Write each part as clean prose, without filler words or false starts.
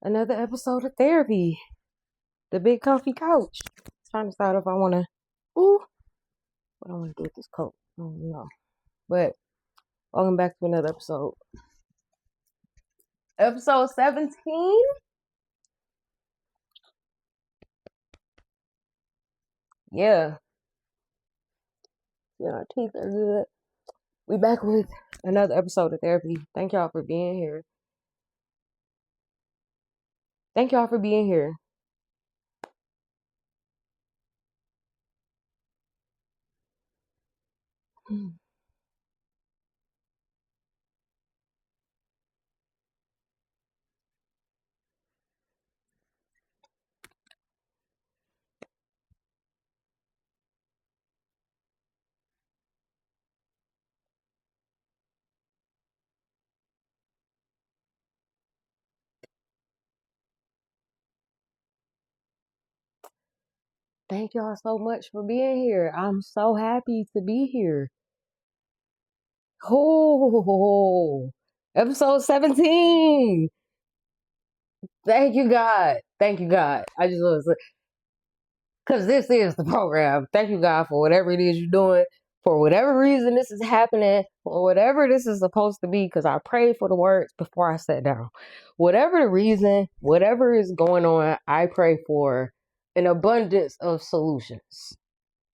Another episode of therapy. The big comfy couch. Trying to decide if I want to. Ooh, what I want to do with this coat. I don't know. But welcome back to another episode. Episode 17. Yeah. Yeah, our teeth are good. We back with another episode of therapy. Thank y'all for being here. Thank y'all for being here. Thank y'all so much for being here. I'm so happy to be here. Oh, episode 17. Thank you, God. Thank you, God. I just want to say, because this is the program. Thank you, God, for whatever it is you're doing, for whatever reason this is happening, or whatever this is supposed to be, because I prayed for the words before I sat down. Whatever the reason, whatever is going on, I pray for an abundance of solutions,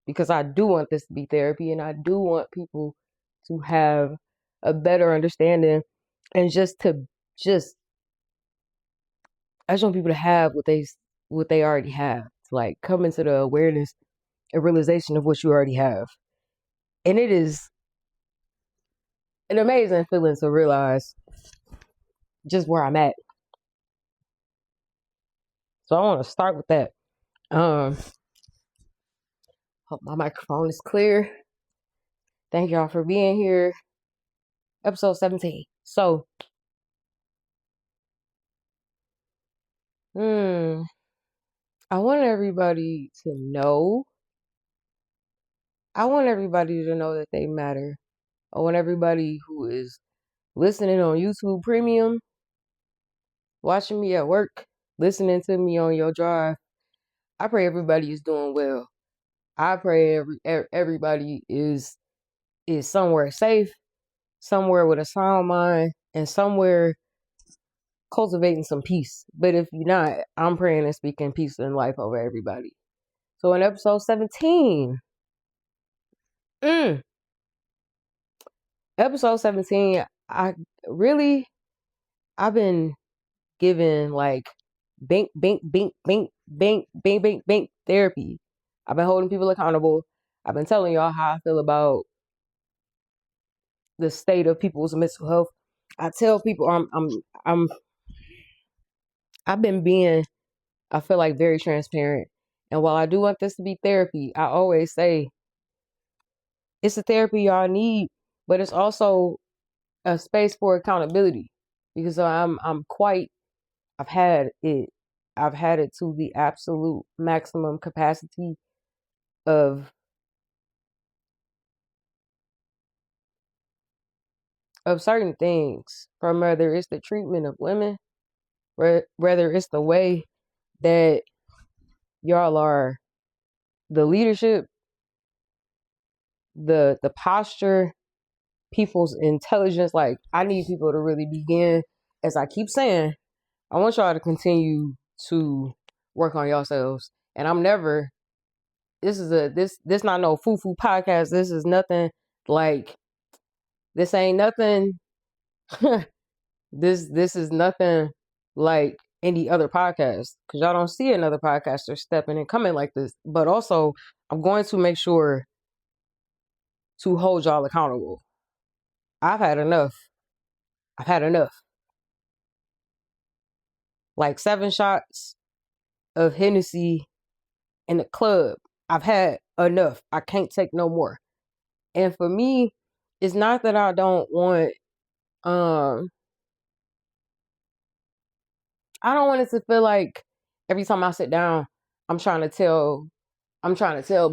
because I do want this to be therapy, and I do want people to have a better understanding, and just I just want people to have what they already have, to like come into the awareness and realization of what you already have. And it is an amazing feeling to realize just where I'm at. So I want to start with that. Hope my microphone is clear. Thank y'all for being here. Episode 17. So, I want everybody to know. I want everybody to know that they matter. I want everybody who is listening on YouTube Premium, watching me at work, listening to me on your drive. I pray everybody is doing well. I pray everybody is somewhere safe, somewhere with a sound mind, and somewhere cultivating some peace. But if you're not, I'm praying and speaking peace and life over everybody. So in episode 17, episode 17, I've been given like bink, bink, bink, bink, bink, bink, bink, bink therapy. I've been holding people accountable. I've been telling y'all how I feel about the state of people's mental health. I tell people I've been being, I feel like, very transparent. And while I do want this to be therapy, I always say it's a therapy y'all need, but it's also a space for accountability, because I've had it I've had it to the absolute maximum capacity of certain things, from whether it's the treatment of women, whether it's the way that y'all are, the leadership, the posture, people's intelligence. Like, I need people to really begin, as I keep saying, I want y'all to continue to work on yourselves. And I'm never, this not no foo-foo podcast. This is nothing like, this ain't nothing. This is nothing like any other podcast, because y'all don't see another podcaster stepping and coming like this. But also, I'm going to make sure to hold y'all accountable. I've had enough. I've had enough. Like 7 shots of Hennessy in the club. I've had enough. I can't take no more. And for me, it's not that I don't want, I don't want it to feel like every time I sit down, I'm trying to tell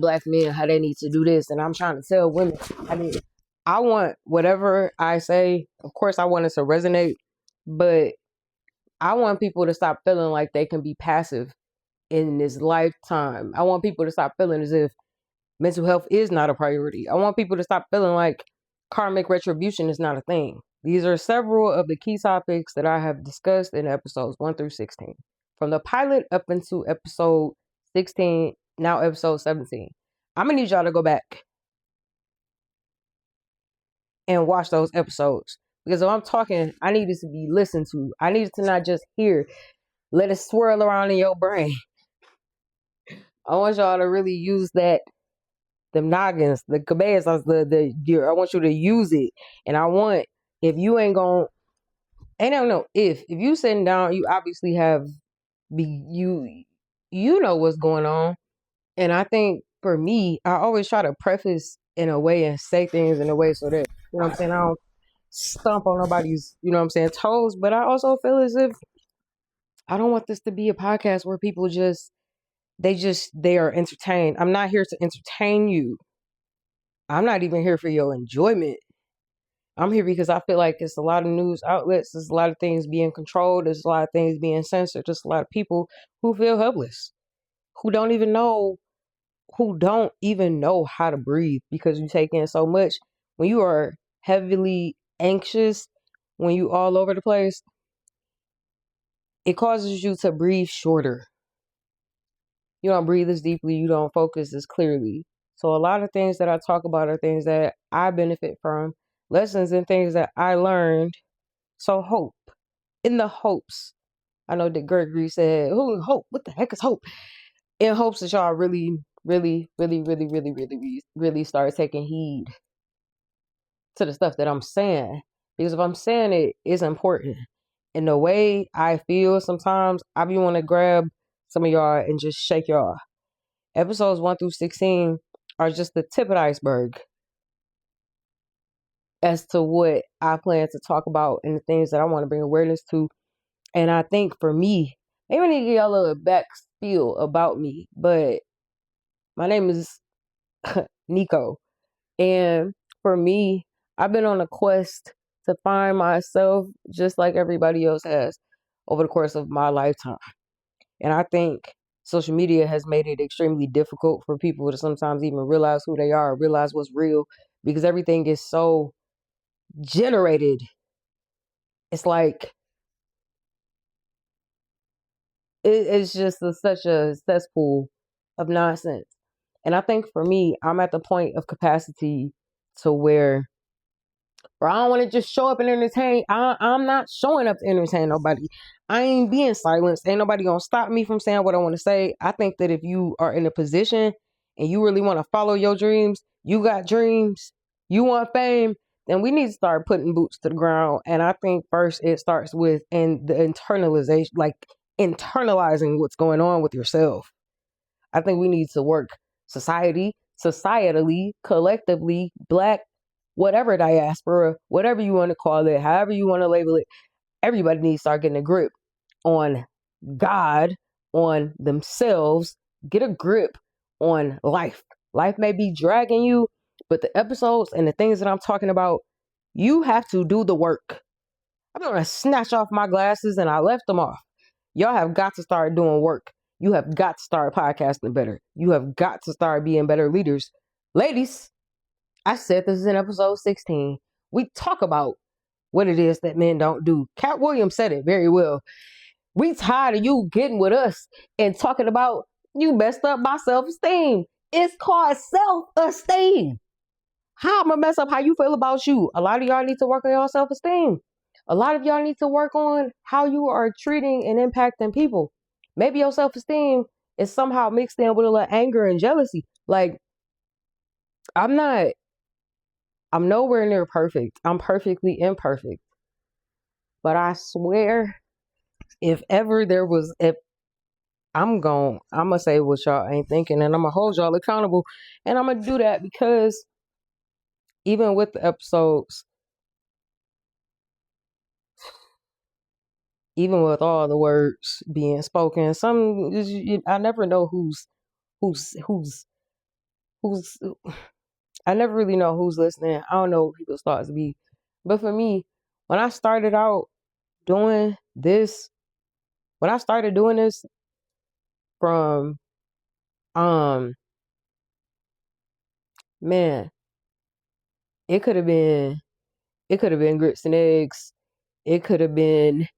black men how they need to do this, and I'm trying to tell women. I want whatever I say. Of course, I want it to resonate, but I want people to stop feeling like they can be passive in this lifetime. I want people to stop feeling as if mental health is not a priority. I want people to stop feeling like karmic retribution is not a thing. These are several of the key topics that I have discussed in episodes 1 through 16. From the pilot up into episode 16, now episode 17. I'm going to need y'all to go back and watch those episodes. Because if I'm talking, I need it to be listened to. I need it to not just hear. Let it swirl around in your brain. I want y'all to really use that, them noggins, the cabezas, I want you to use it. And I want, if you ain't going, and I don't know, if you sitting down, you obviously you know what's going on. And I think for me, I always try to preface in a way and say things in a way so that, you know what I'm saying, I don't stomp on nobody's, you know what I'm saying, toes. But I also feel as if I don't want this to be a podcast where people they are entertained. I'm not here to entertain you. I'm not even here for your enjoyment. I'm here because I feel like it's a lot of news outlets. There's a lot of things being controlled. There's a lot of things being censored. Just a lot of people who feel helpless, who don't even know how to breathe because you take in so much. When you are heavily anxious, when you all over the place, it causes you to breathe shorter. You don't breathe as deeply. You don't focus as clearly. So a lot of things that I talk about are things that I benefit from, lessons and things that I learned. So hope, in the hopes. I know that Gregory said, "Who hope? What the heck is hope?" In hopes that y'all really, really, really, really, really, really, really start taking heed to the stuff that I'm saying. Because if I'm saying it, it's important. And the way I feel sometimes, I be want to grab some of y'all and just shake y'all. Episodes 1 through 16 are just the tip of the iceberg as to what I plan to talk about and the things that I want to bring awareness to. And I think for me, maybe I need to give y'all a little back spiel about me, but my name is Nico. And for me, I've been on a quest to find myself just like everybody else has over the course of my lifetime. And I think social media has made it extremely difficult for people to sometimes even realize who they are, realize what's real, because everything is so generated. It's like it's just such a cesspool of nonsense. And I think for me, I'm at the point of capacity to where I don't want to just show up and entertain. I'm not showing up to entertain nobody. I ain't being silenced. Ain't nobody gonna stop me from saying what I want to say. I think that if you are in a position and you really want to follow your dreams, you got dreams, you want fame, then we need to start putting boots to the ground. And I think first it starts with the internalization, like internalizing what's going on with yourself. I think we need to work societally, collectively, black, whatever diaspora, whatever you want to call it, however you want to label it. Everybody needs to start getting a grip on God, on themselves. Get a grip on life. Life may be dragging you, but the episodes and the things that I'm talking about, you have to do the work. I'm going to snatch off my glasses and I left them off. Y'all have got to start doing work. You have got to start podcasting better. You have got to start being better leaders. Ladies, I said this in episode 16. We talk about what it is that men don't do. Cat Williams said it very well. We tired of you getting with us and talking about you messed up my self-esteem. It's called self-esteem. How I'm gonna mess up how you feel about you? A lot of y'all need to work on your self-esteem. A lot of y'all need to work on how you are treating and impacting people. Maybe your self-esteem is somehow mixed in with a little anger and jealousy. Like, I'm nowhere near perfect. I'm perfectly imperfect. But I swear, if ever there was, if I'm gonna say what y'all ain't thinking and I'm gonna hold y'all accountable. And I'm gonna do that because even with the episodes, even with all the words being spoken, I never know who's I never really know who's listening. I don't know what people's thoughts be. But for me, when I started out doing this, when I started doing this from um man, it could have been grits and eggs. It could have been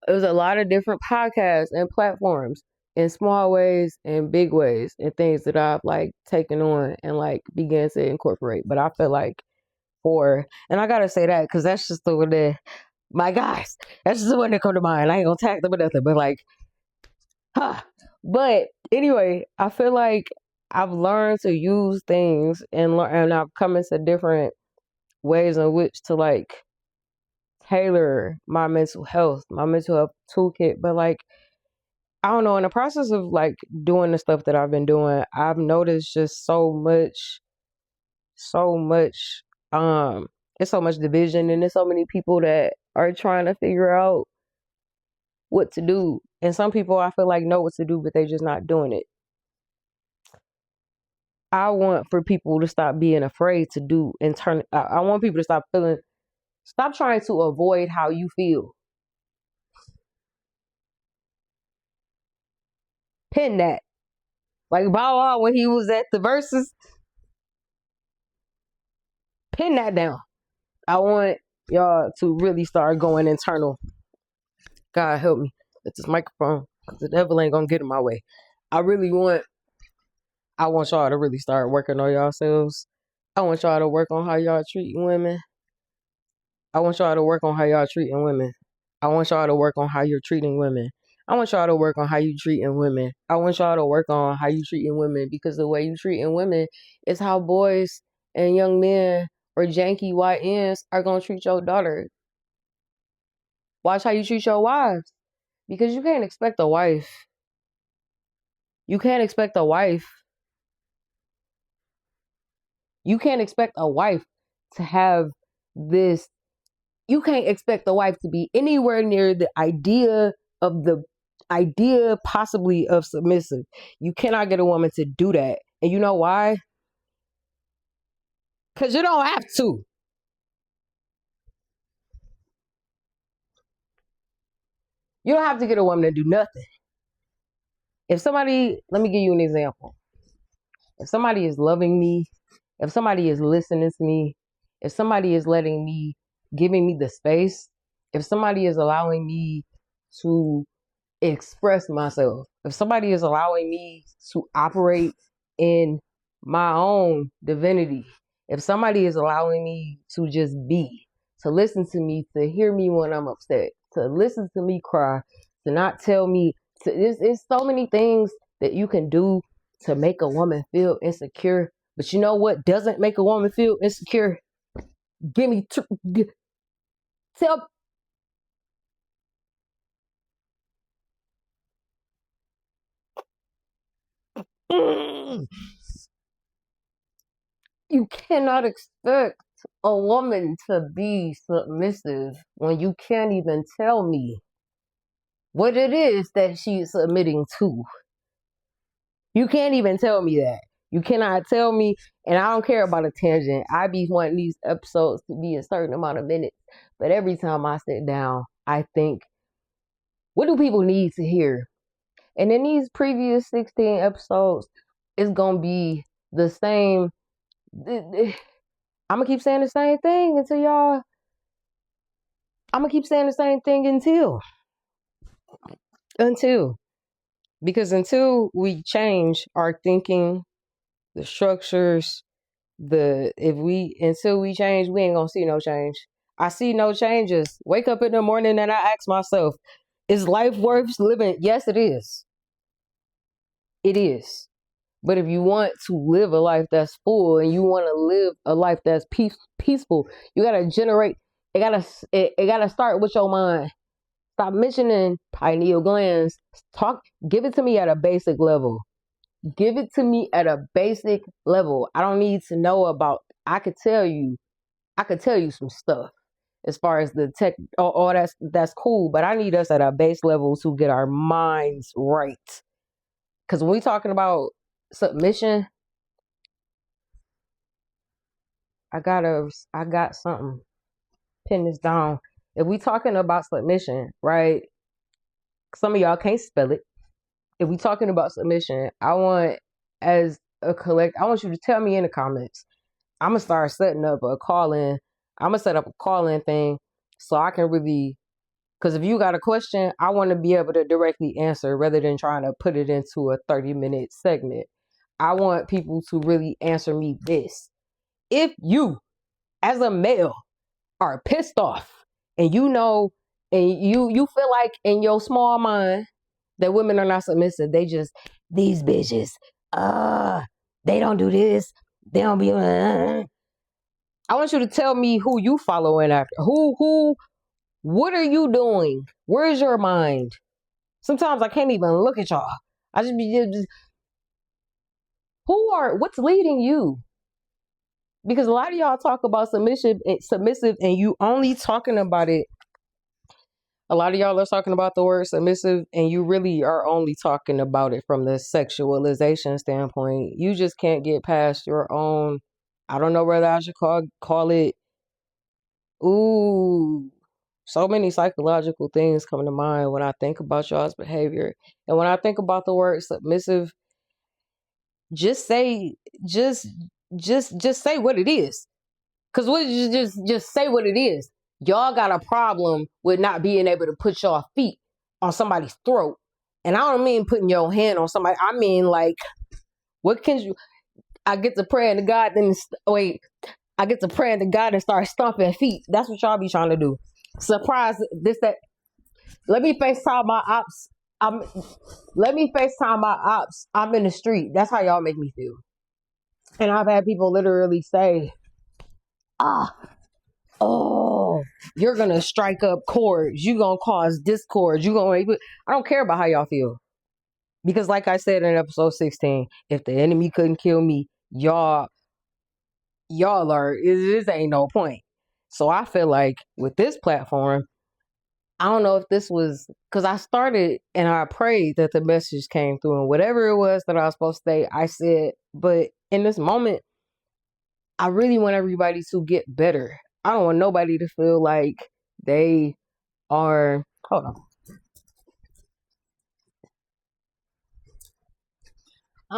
it was a lot of different podcasts and platforms in small ways and big ways and things that I've like taken on and like began to incorporate. But I feel like and I gotta say that because that's just the one that my guys, that's just the one that come to mind. I ain't gonna tag them or nothing, but like, huh. But anyway, I feel like I've learned to use things and learn, and I've come into different ways in which to like tailor my mental health toolkit. But like, I don't know, in the process of like doing the stuff that I've been doing, I've noticed just so much, it's so much division and there's so many people that are trying to figure out what to do. And some people I feel like know what to do, but they just not doing it. I want for people to stop being afraid to do and turn. I want people to stop trying to avoid how you feel. Pin that. Like Bow Wow when he was at the verses, pin that down. I want y'all to really start going internal. God help me with this microphone, because the devil ain't gonna get in my way. I really want I want y'all to really start working on yourselves. I want y'all to work on how y'all treating women. I want y'all to work on how y'all treating women. I want y'all to work on how you're treating women. I want y'all to work on how you treating women. I want y'all to work on how you treating women, because the way you treating women is how boys and young men or janky YNs are gonna treat your daughter. Watch how you treat your wives, because you can't expect a wife. You can't expect a wife. You can't expect a wife to have this. You can't expect the wife to be anywhere near the idea possibly of submissive. You cannot get a woman to do that. And you know why? Because you don't have to. You don't have to get a woman to do nothing. If somebody, let me give you an example. If somebody is loving me, if somebody is listening to me, if somebody is giving me the space, if somebody is allowing me to express myself, if somebody is allowing me to operate in my own divinity, if somebody is allowing me to just be, to listen to me, to hear me when I'm upset, to listen to me cry, to not tell me, it's so many things that you can do to make a woman feel insecure. But you know what doesn't make a woman feel insecure? Give me, tell, you cannot expect a woman to be submissive when you can't even tell me what it is that she's submitting to. You can't even tell me that. You cannot tell me, and I don't care about a tangent. I be wanting these episodes to be a certain amount of minutes, but every time I sit down, I think, what do people need to hear? And in these previous 16 episodes, it's gonna be the same. I'm gonna keep saying the same thing until y'all. I'm gonna keep saying the same thing until because until we change our thinking, the structures, the if we until we change, we ain't gonna see no change. I see no changes. Wake up in the morning and I ask myself, is life worth living? Yes, it is. It is. But if you want to live a life that's full and you want to live a life that's peaceful, you gotta generate. It gotta start with your mind. Stop mentioning pineal glands. Give it to me at a basic level. Give it to me at a basic level. I don't need to know about. I could tell you some stuff as far as the tech. Oh, that's cool. But I need us at a base level to get our minds right. Because when we talking about submission, I got something. Pin this down. If we talking about submission, right? Some of y'all can't spell it. If we talking about submission, I want I want you to tell me in the comments. I'm gonna start setting up a call in. I'm gonna set up a call in thing so I can really, because if you got a question, I want to be able to directly answer rather than trying to put it into a 30-minute segment. I want people to really answer me this. If you, as a male, are pissed off and you feel like in your small mind that women are not submissive, they just, these bitches, they don't do this, they don't be, I want you to tell me who you following after. What are you doing? Where's your mind? Sometimes I can't even look at y'all. I just be just, what's leading you? Because a lot of y'all talk about submissive, and you only talking about it. A lot of y'all are talking about the word submissive, and you really are only talking about it from the sexualization standpoint. You just can't get past your own. I don't know whether I should call it. Ooh, so many psychological things come to mind when I think about y'all's behavior, and when I think about the word submissive, just say, just, just say what it is. Cause what you just say what it is. Y'all got a problem with not being able to put your feet on somebody's throat. And I don't mean putting your hand on somebody. I mean, like, what can you, I get to pray to God, I get to pray to God and start stomping feet. That's what y'all be trying to do. Surprise, that. Let me FaceTime my ops. Let me FaceTime my ops. I'm in the street. That's how y'all make me feel. And I've had people literally say, oh, you're going to strike up chords. You're going to cause discord. I don't care about how y'all feel. Because like I said in episode 16, if the enemy couldn't kill me, y'all are, this ain't no point. So I feel like with this platform, I don't know if this was, because I started and I prayed that the message came through, and whatever it was that I was supposed to say, I said. But in this moment, I really want everybody to get better. I don't want nobody to feel like they are, hold on. I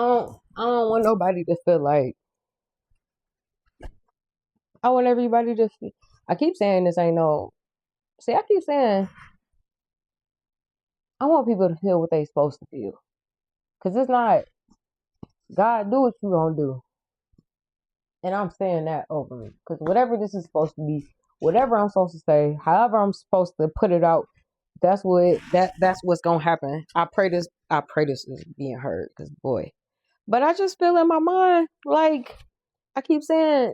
don't want nobody to feel like, I want everybody to feel, I keep saying this ain't no, see, I keep saying, I want people to feel what they supposed to feel. Because it's not, God, do what you gonna do. And I'm saying that over it. Because whatever this is supposed to be, whatever I'm supposed to say, however I'm supposed to put it out, that's what's gonna happen. I pray this is being heard. Because boy. But I just feel in my mind, like, I keep saying,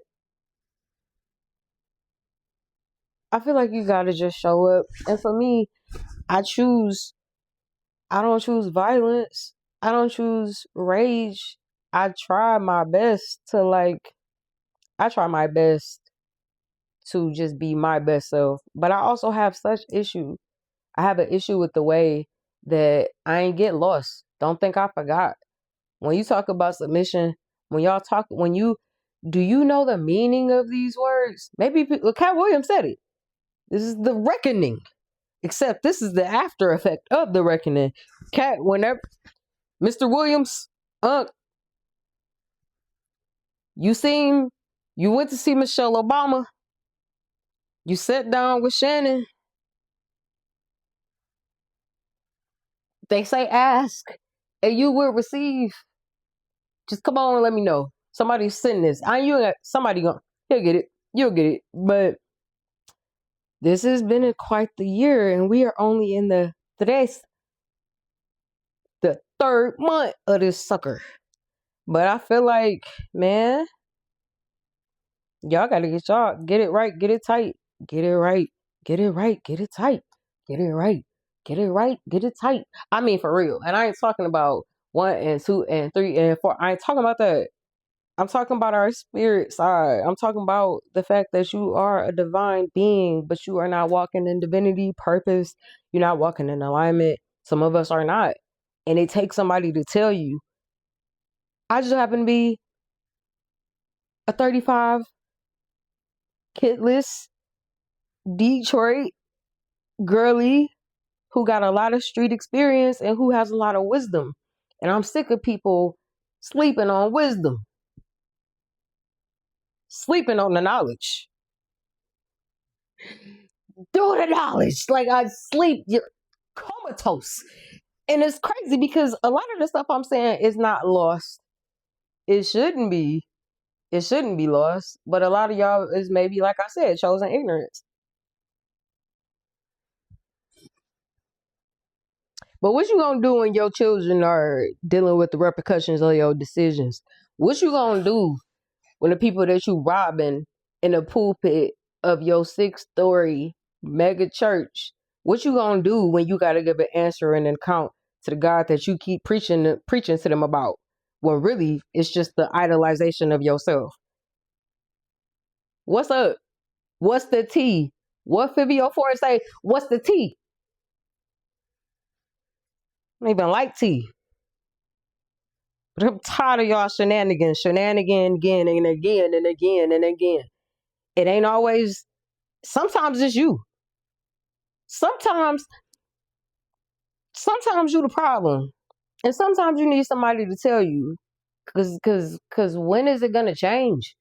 I feel like you gotta just show up. And for me, I don't choose violence. I don't choose rage. I try my best to just be my best self. But I also have such issue. I have an issue with the way that I ain't get lost. Don't think I forgot. When you talk about submission, do you know the meaning of these words? Maybe Cat Williams said it. This is the reckoning. Except this is the after effect of the reckoning. Cat, whenever Mr. Williams, you went to see Michelle Obama. You sat down with Shannon. They say ask, and you will receive. Just come on and let me know. Somebody's sending this. He'll get it. You'll get it. But this has been quite the year, and we are only in the third month of this sucker. But I feel like, man, y'all gotta get it right, get it tight, get it right, get it right, get it tight, get it right, get it right, get it tight. I mean, for real. And I ain't talking about 1 and 2 and 3 and 4. I ain't talking about that. I'm talking about our spirit side. I'm talking about the fact that you are a divine being, but you are not walking in divinity, purpose. You're not walking in alignment. Some of us are not. And it takes somebody to tell you. I just happen to be a 35 kidless Detroit girly who got a lot of street experience and who has a lot of wisdom. And I'm sick of people sleeping on wisdom, sleeping on the knowledge. Do the knowledge. Like I sleep, you're comatose. And it's crazy because a lot of the stuff I'm saying is not lost. It shouldn't be. It shouldn't be lost. But a lot of y'all is maybe, like I said, chosen ignorance. But what you gonna do when your children are dealing with the repercussions of your decisions? What you gonna do when the people that you robbing in the pulpit of your 6-story mega church? What you gonna do when you gotta give an answer and an account to the God that you keep preaching to them about? When really it's just the idolization of yourself. What's up? What's the T? What Fibio Ford say? What's the T? I don't even like tea. But I'm tired of y'all shenanigans again and again and again and again. It ain't always, sometimes it's you. Sometimes you the problem. And sometimes you need somebody to tell you. Cause when is it gonna change?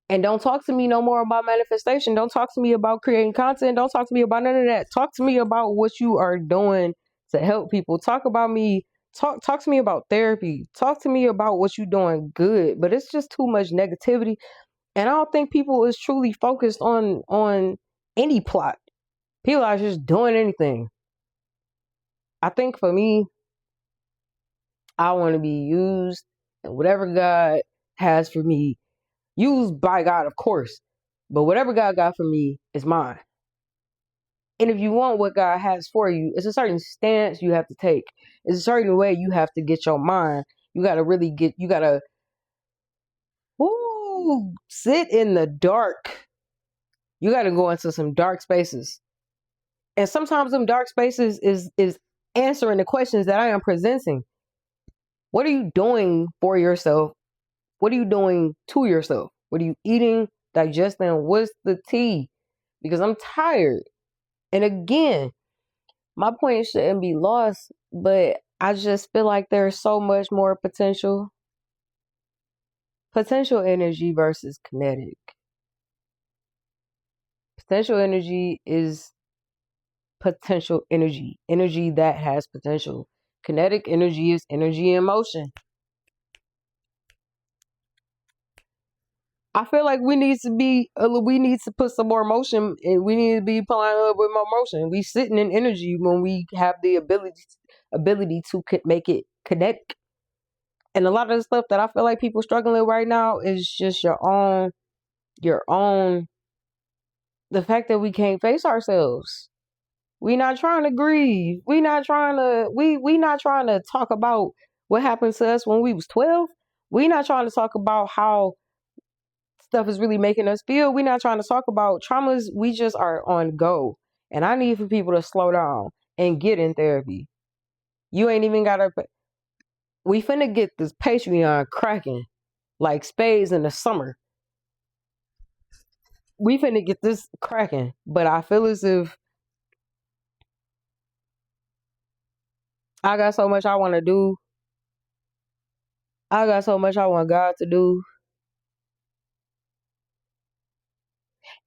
And don't talk to me no more about manifestation. Don't talk to me about creating content. Don't talk to me about none of that. Talk to me about what you are doing to help people. Talk about me. Talk to me about therapy. Talk to me about what you're doing good. But it's just too much negativity. And I don't think people is truly focused on any plot. People are just doing anything. I think for me, I want to be used, and whatever God has for me, used by God, of course, but whatever God got for me is mine. And if you want what God has for you, it's a certain stance you have to take. It's a certain way you have to get your mind. You got to sit in the dark. You got to go into some dark spaces. And sometimes them dark spaces is answering the questions that I am presenting. What are you doing for yourself? What are you doing to yourself? What are you eating, digesting? What's the tea? Because I'm tired. And again, my point shouldn't be lost, but I just feel like there's so much more potential. Potential energy versus kinetic. Potential energy is potential energy. Energy that has potential. Kinetic energy is energy in motion. I feel like we need to put some more motion, and we need to be applying up with more motion. We sitting in energy when we have the ability to make it connect. And a lot of the stuff that I feel like people struggling with right now is just your own, the fact that we can't face ourselves. We not trying to grieve. We not trying to talk about what happened to us when we was 12. We not trying to talk about how stuff is really making us feel. We're not trying to talk about traumas. We just are on go. And I need for people to slow down and get in therapy. You ain't even got to. We finna get this Patreon cracking like spades in the summer. We finna get this cracking. But I feel as if I got so much I want to do. I got so much I want God to do.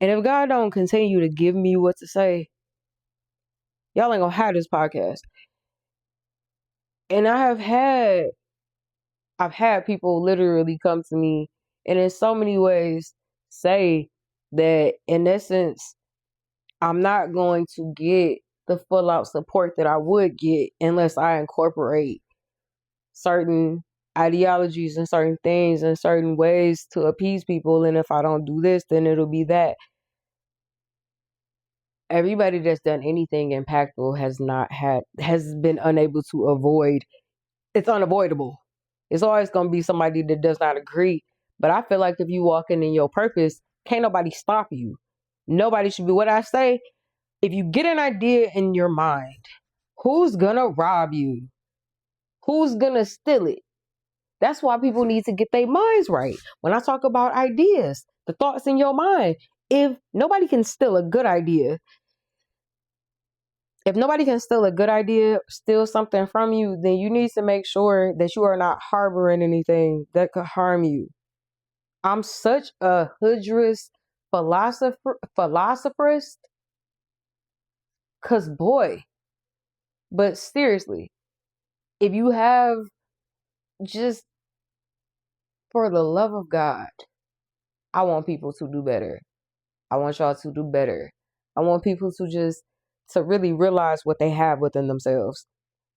And if God don't continue to give me what to say, y'all ain't gonna have this podcast. And I've had people literally come to me and in so many ways say that in essence, I'm not going to get the full out support that I would get unless I incorporate certain ideologies and certain things and certain ways to appease people. And if I don't do this, then it'll be that. Everybody that's done anything impactful has been unable to avoid. It's unavoidable. It's always going to be somebody that does not agree. But I feel like if you walking in your purpose, can't nobody stop you. Nobody should be. What I say, if you get an idea in your mind, who's going to rob you? Who's going to steal it? That's why people need to get their minds right. When I talk about ideas, the thoughts in your mind, if nobody can steal a good idea, If nobody can steal a good idea, steal something from you, then you need to make sure that you are not harboring anything that could harm you. I'm such a hudrous philosopherist, cause boy, but seriously, if you have just for the love of God, I want people to do better. I want y'all to do better. I want people to really realize what they have within themselves.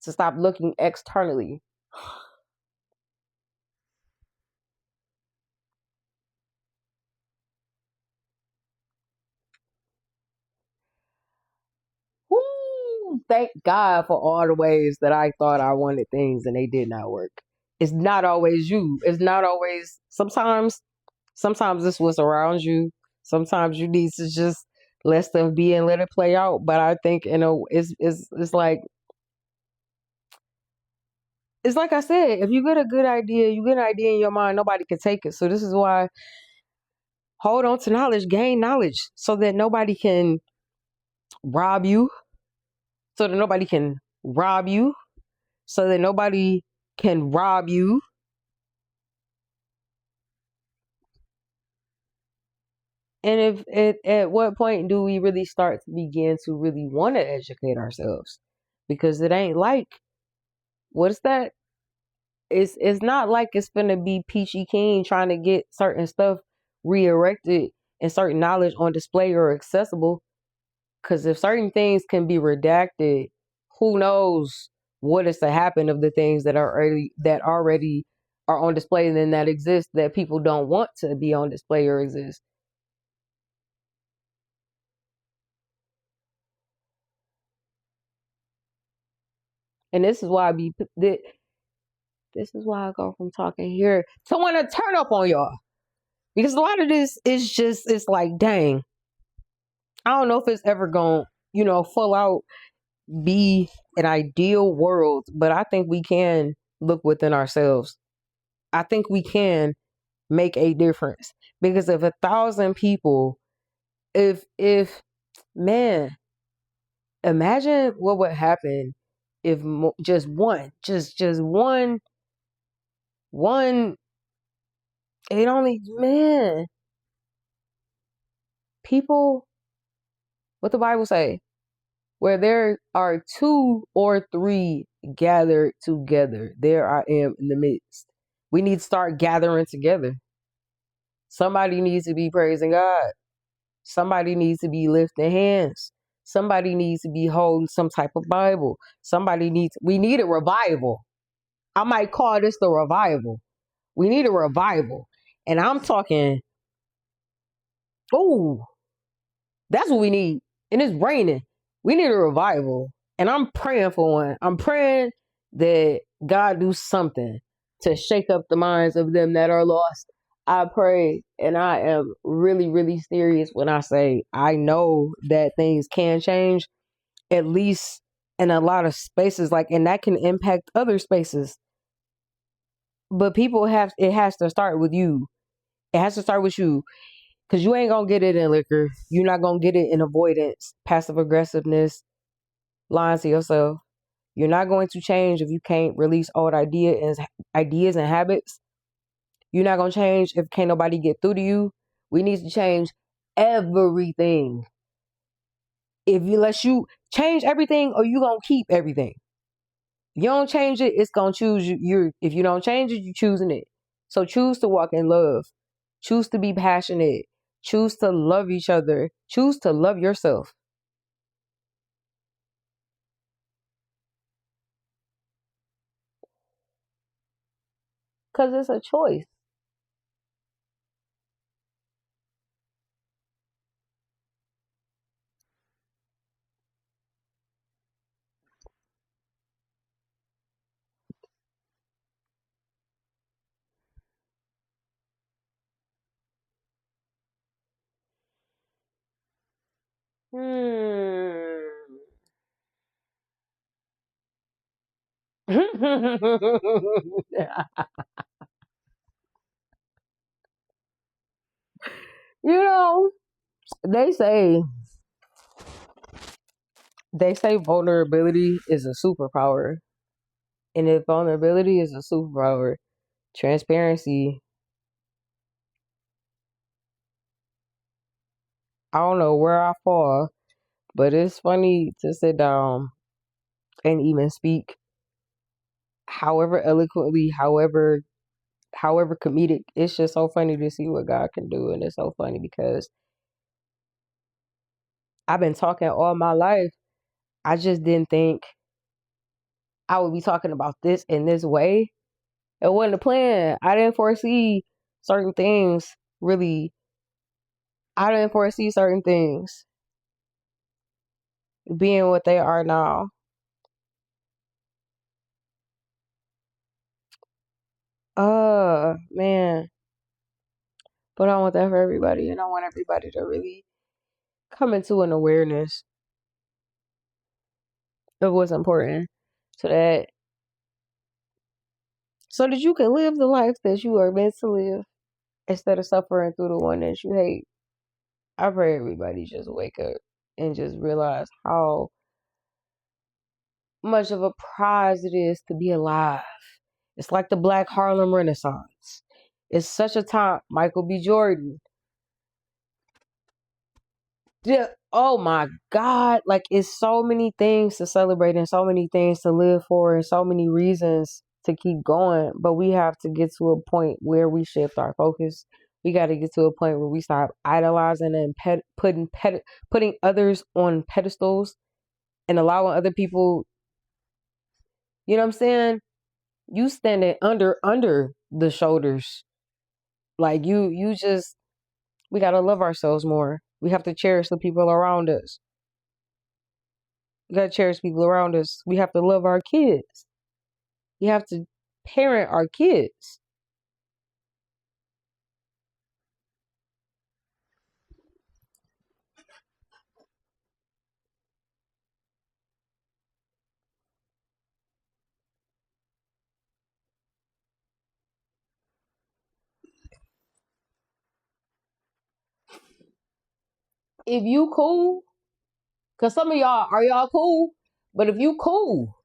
To stop looking externally. Woo! Thank God for all the ways that I thought I wanted things and they did not work. It's not always you. It's not always sometimes it's what's around you. Sometimes you need to just let stuff be and let it play out. But I think it's like I said, if you get a good idea, you get an idea in your mind, nobody can take it. So this is why hold on to knowledge, gain knowledge, so that nobody can rob you, so that nobody can rob you, so that nobody can rob you. And if at what point do we really start to begin to really want to educate ourselves? Because it ain't like what's that? It's not like it's gonna be peachy keen trying to get certain stuff re-erected and certain knowledge on display or accessible. Because if certain things can be redacted, who knows what is to happen of the things that already are on display and then that exist that people don't want to be on display or exist. And this is why I go from talking here to want to turn up on y'all because a lot of this is just it's like dang, I don't know if it's ever going full out be an ideal world, but I think we can look within ourselves. I think we can make a difference because if 1,000 people, if man, imagine what would happen if just one, just one, it only man, people, what the Bible say, where there are two or three gathered together, there I am in the midst. We need to start gathering together. Somebody needs to be praising God. Somebody needs to be lifting hands. Somebody needs to be holding some type of Bible. We need a revival. I might call this the revival. We need a revival. And I'm talking, oh, that's what we need. And it's raining. We need a revival. And I'm praying for one. I'm praying that God do something to shake up the minds of them that are lost. I pray, and I am really, really serious when I say I know that things can change, at least in a lot of spaces, like, and that can impact other spaces. But it has to start with you. It has to start with you. Because you ain't going to get it in liquor. You're not going to get it in avoidance, passive aggressiveness, lying to yourself. You're not going to change if you can't release old ideas and habits. You're not going to change if can't nobody get through to you. We need to change everything. If you let you change everything or you going to keep everything. If you don't change it, it's going to choose you. If you don't change it, you're choosing it. So choose to walk in love. Choose to be passionate. Choose to love each other. Choose to love yourself. Because it's a choice. Hmm. you know, they say They say vulnerability is a superpower. And if vulnerability is a superpower, transparency, I don't know where I fall, but it's funny to sit down and even speak, however eloquently, however comedic. It's just so funny to see what God can do. And it's so funny because I've been talking all my life. I just didn't think I would be talking about this in this way. It wasn't a plan. I didn't foresee certain things really. I didn't foresee certain things being what they are now. Man. But I want that for everybody, and I want everybody to really come into an awareness of what's important, so that you can live the life that you are meant to live instead of suffering through the one that you hate. I pray everybody just wake up and just realize how much of a prize it is to be alive. It's like the Black Harlem Renaissance. It's such a time. Michael B. Jordan. Yeah. Oh my God. Like, it's so many things to celebrate and so many things to live for and so many reasons to keep going. But we have to get to a point where we shift our focus. We got to get to a point where we stop idolizing and putting others on pedestals and allowing other people, you know what I'm saying? You standing under the shoulders. Like, you just, we got to love ourselves more. We have to cherish the people around us. We got to cherish people around us. We have to love our kids. We have to parent our kids. If you cool, because some of y'all, are y'all cool? But if you cool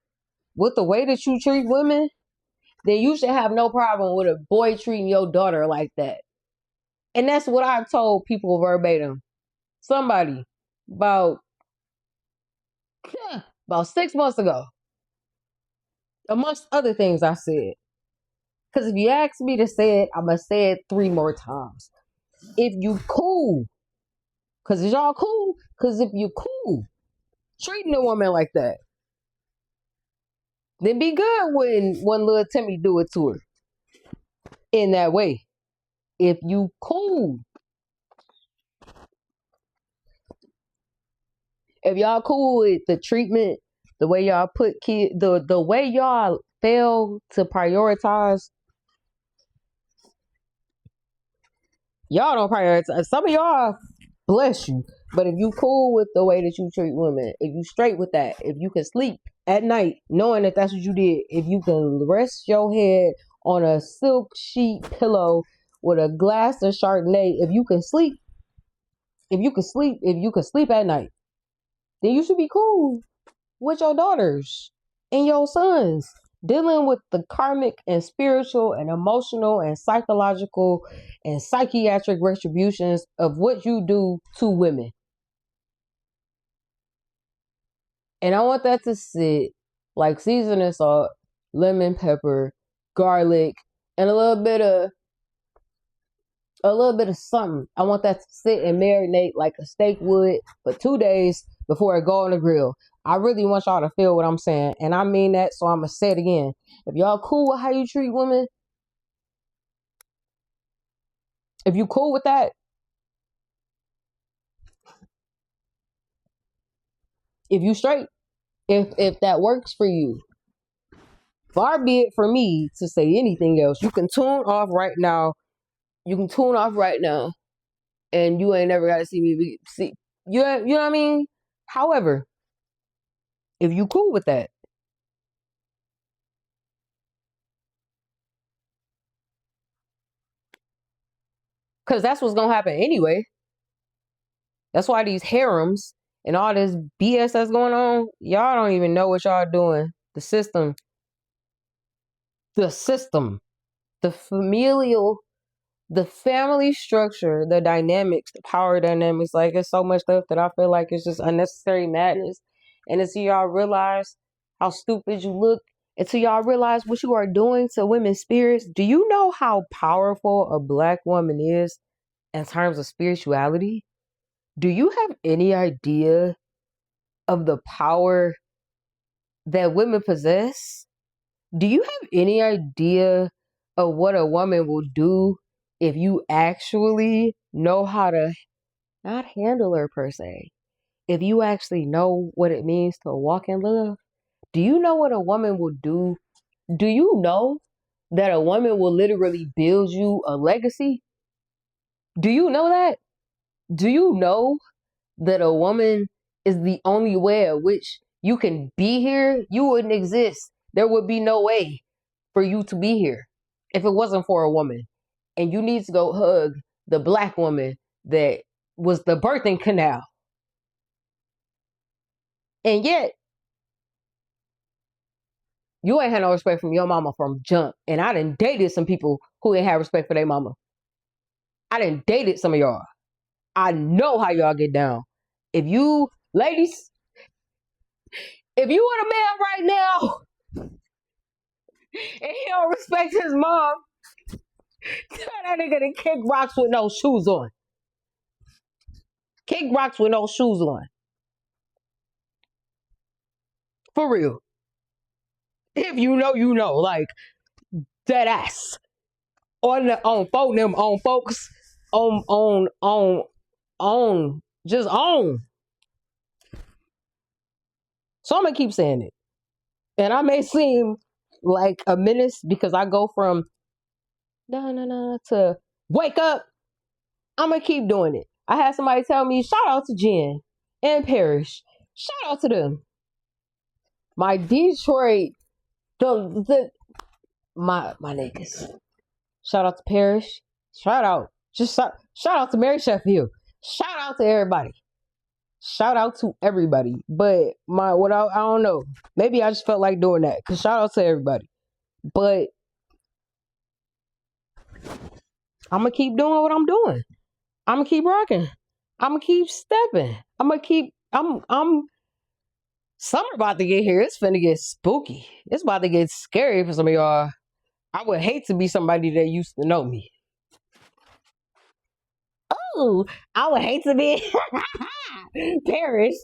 with the way that you treat women, then you should have no problem with a boy treating your daughter like that. And that's what I told people verbatim. Somebody about about 6 months ago, amongst other things I said. Because if you ask me to say it, I'm going to say it 3 more times. If you cool, because is y'all cool? Because if you cool, treating a woman like that, then be good when one little Timmy do it to her in that way. If you cool, if y'all cool with the treatment, the way y'all put kids, the way y'all fail to prioritize, y'all don't prioritize. Some of y'all, bless you. But if you cool with the way that you treat women, if you straight with that, if you can sleep at night knowing that that's what you did, if you can rest your head on a silk sheet pillow with a glass of Chardonnay, if you can sleep, if you can sleep at night, then you should be cool with your daughters and your sons dealing with the karmic and spiritual and emotional and psychological and psychiatric retributions of what you do to women. And I want that to sit like seasoning salt, lemon pepper, garlic, and a little bit of something. I want that to sit and marinate like a steak would for 2 days before it go on the grill. I really want y'all to feel what I'm saying. And I mean that, so I'm going to say it again. If y'all cool with how you treat women, if you cool with that, if you straight, if that works for you, far be it for me to say anything else. You can tune off right now. You can tune off right now. And you ain't never got to see me. You know what I mean? However, if you cool with that, because that's what's going to happen anyway. That's why these harems and all this BS that's going on, y'all don't even know what y'all doing. The system, the familial, the family structure, the dynamics, the power dynamics. Like, it's so much stuff that I feel like it's just unnecessary madness. And until y'all realize how stupid you look, until y'all realize what you are doing to women's spirits, do you know how powerful a black woman is in terms of spirituality? Do you have any idea of the power that women possess? Do you have any idea of what a woman will do if you actually know how to not handle her per se? If you actually know what it means to walk in love? Do you know what a woman will do? Do you know that a woman will literally build you a legacy? Do you know that? Do you know that a woman is the only way at which you can be here? You wouldn't exist. There would be no way for you to be here if it wasn't for a woman. And you need to go hug the black woman that was the birthing canal. And yet, you ain't had no respect from your mama from jump. And I done dated some people who ain't had respect for their mama. I done dated some of y'all. I know how y'all get down. If you, ladies, if you want a man right now and he don't respect his mom, tell that nigga to kick rocks with no shoes on. Kick rocks with no shoes on. For real. If you know, you know. Like, dead ass. On phone them, on folks. On. Just on. So I'm gonna keep saying it. And I may seem like a menace because I go from no to wake up. I'm gonna keep doing it. I had somebody tell me, shout out to Jen and Parrish. Shout out to them. My Detroit, my niggas. Shout out to Parrish. Shout out. Shout out to Mary Sheffield. Shout out to everybody. Shout out to everybody. But I don't know. Maybe I just felt like doing that. Cause shout out to everybody. But I'm gonna keep doing what I'm doing. I'm gonna keep rocking. I'm gonna keep stepping. I'm summer about to get here. It's finna get spooky. It's about to get scary for some of y'all. I would hate to be somebody that used to know me. Oh, I would hate to be Paris.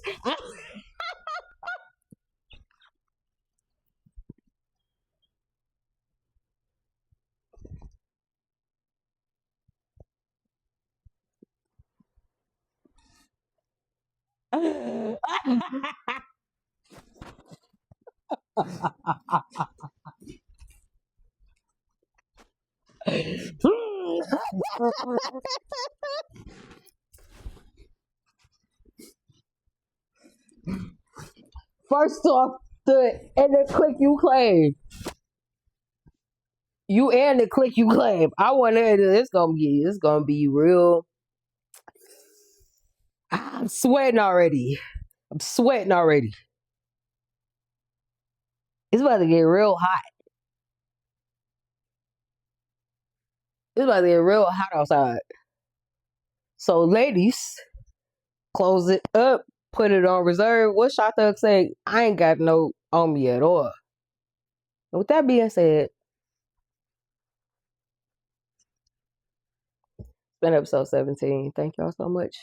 First off, the click you claim. You and the click you claim. I want to. It's gonna be real. I'm sweating already. It's about to get real hot. It's about to get real hot outside. So, ladies, close it up. Put it on reserve. What Shot Thug say? I ain't got no on me at all. And with that being said, it's been episode 17. Thank y'all so much.